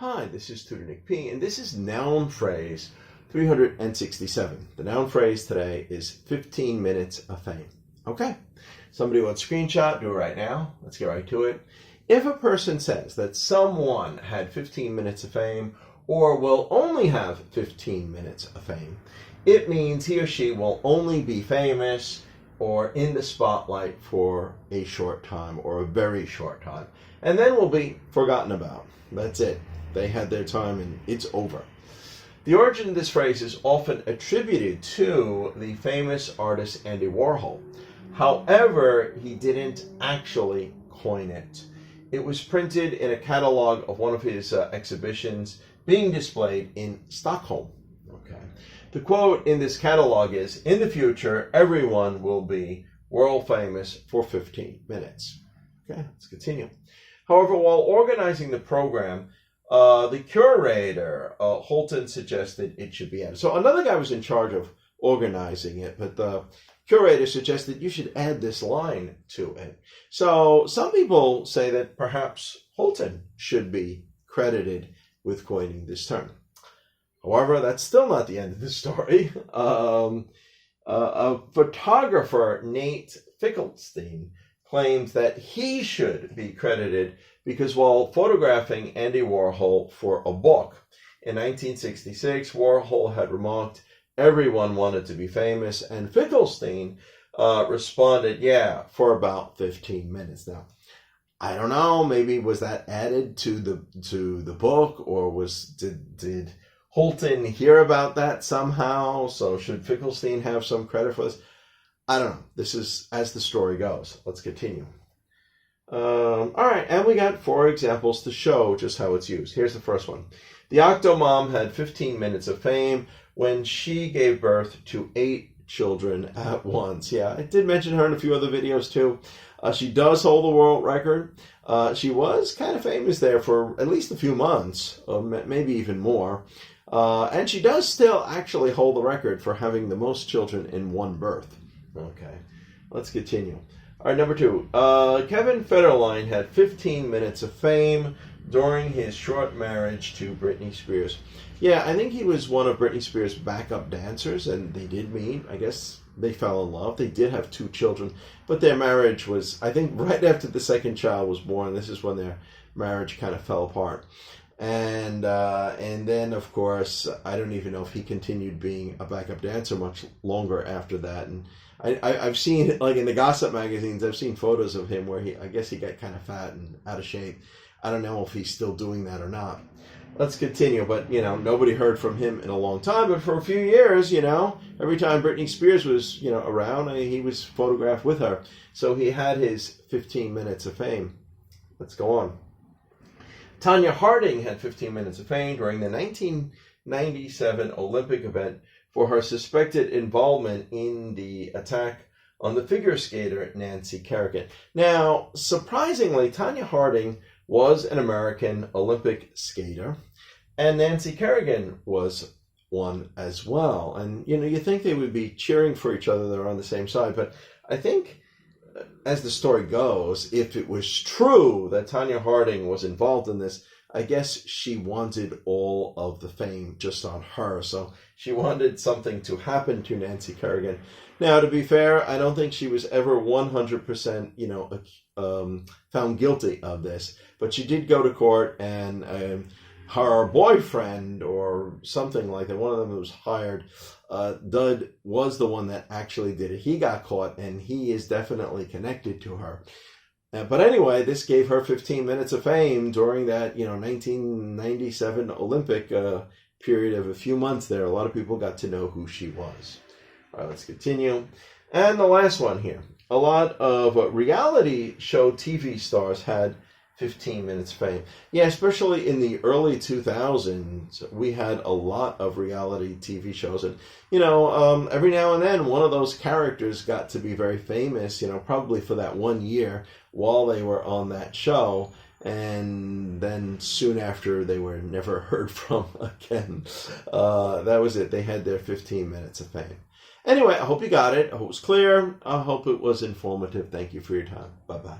Hi, this is Tutor Nick P, and this is noun phrase 367. The noun phrase today is 15 minutes of fame. Okay, somebody wants a screenshot, do it right now. Let's get right to it. If a person says that someone had 15 minutes of fame or will only have 15 minutes of fame, it means he or she will only be famous or in the spotlight for a short time or a very short time, and then will be forgotten about. That's it. They had their time and it's over. The origin of this phrase is often attributed to the famous artist Andy Warhol. However, he didn't actually coin it. It was printed in a catalog of one of his exhibitions being displayed in Stockholm. Okay. The quote in this catalog is, "In the future, everyone will be world famous for 15 minutes. Okay, let's continue. However, while organizing the program, the curator, Holton, suggested it should be added. So another guy was in charge of organizing it, but the curator suggested you should add this line to it. So some people say that perhaps Holton should be credited with coining this term. However, that's still not the end of the story. A photographer, Nate Fickelstein, claims that he should be credited because while photographing Andy Warhol for a book in 1966, Warhol had remarked everyone wanted to be famous, and Fickelstein responded, yeah, for about 15 minutes. Now, I don't know, maybe was that added to the book, or did Holton hear about that somehow? So should Fickelstein have some credit for this? I don't know. This is as the story goes. Let's continue. All right, and we got 4 examples to show just how it's used. Here's the first one. The Octomom had 15 minutes of fame when she gave birth to 8 children at once. Yeah, I did mention her in a few other videos too. She does hold the world record. She was kind of famous there for at least a few months, or maybe even more. And she does still actually hold the record for having the most children in one birth. Okay, let's continue. All right, number 2. Kevin Federline had 15 minutes of fame during his short marriage to Britney Spears. Yeah, I think he was one of Britney Spears' backup dancers, and they did meet. I guess they fell in love. They did have 2 children, but their marriage was, I think, right after the second child was born. This is when their marriage kind of fell apart. And then, of course, I don't even know if he continued being a backup dancer much longer after that. And I've seen, like in the gossip magazines, I've seen photos of him where I guess he got kind of fat and out of shape. I don't know if he's still doing that or not. Let's continue. But, nobody heard from him in a long time. But for a few years, every time Britney Spears was, around, he was photographed with her. So he had his 15 minutes of fame. Let's go on. Tonya Harding had 15 minutes of fame during the 1997 Olympic event for her suspected involvement in the attack on the figure skater Nancy Kerrigan. Now, surprisingly, Tonya Harding was an American Olympic skater, and Nancy Kerrigan was one as well. And, you think they would be cheering for each other. They're on the same side. But I think, as the story goes, if it was true that Tonya Harding was involved in this, I guess she wanted all of the fame just on her. So she wanted something to happen to Nancy Kerrigan. Now, to be fair, I don't think she was ever 100%, found guilty of this. But she did go to court, and her boyfriend or something like that, one of them who was hired, Dud, was the one that actually did it. He got caught, and he is definitely connected to her. But anyway, this gave her 15 minutes of fame during that, 1997 Olympic period of a few months there. A lot of people got to know who she was. All right, let's continue. And the last one here. A lot of reality show TV stars had 15 minutes fame. Yeah, especially in the early 2000s, we had a lot of reality TV shows. And, every now and then, one of those characters got to be very famous, probably for that 1 year while they were on that show. And then soon after, they were never heard from again. That was it. They had their 15 minutes of fame. Anyway, I hope you got it. I hope it was clear. I hope it was informative. Thank you for your time. Bye-bye.